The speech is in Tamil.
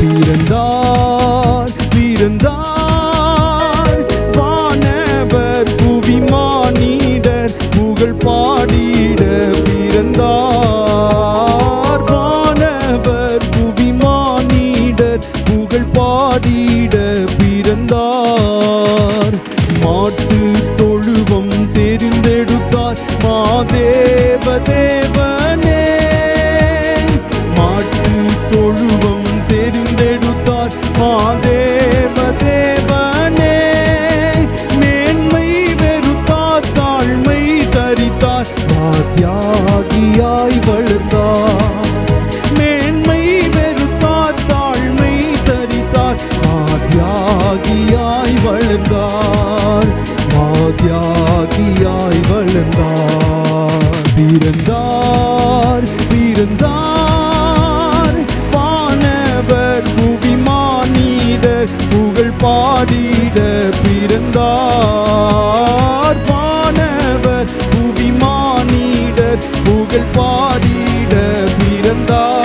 பிறந்தார் பிறந்தார் வானவர் புவி மானிடர் புகழ் பாடிட பிறந்தார். வானவர் புவி மானிடர் புகழ் பாடிட பிறந்தார். மாட்டு தொழுவம் தெரிந்தெடுத்தார் மாதேவ தேவனே. மாட்டு தொழுவம் தெரிந்தெடுத்தார் மாதேவ தேவனே. மேன்மை வெறுத்தார் தாழ்மை தரித்தார் தியாகியாய் வளர்ந்தார். மேன்மை வெறுத்தார் தாழ்மை தரித்தார் தியாகியாய் வளர்ந்தார். தியாகியாய் வளர்ந்தார். பிறந்தார் பிறந்தார் வானவர் புவி மானிடர் புகழ் பாடிட பிறந்தார். வானவர் புவி மானிடர் புகழ் பாடிட பிறந்தார்.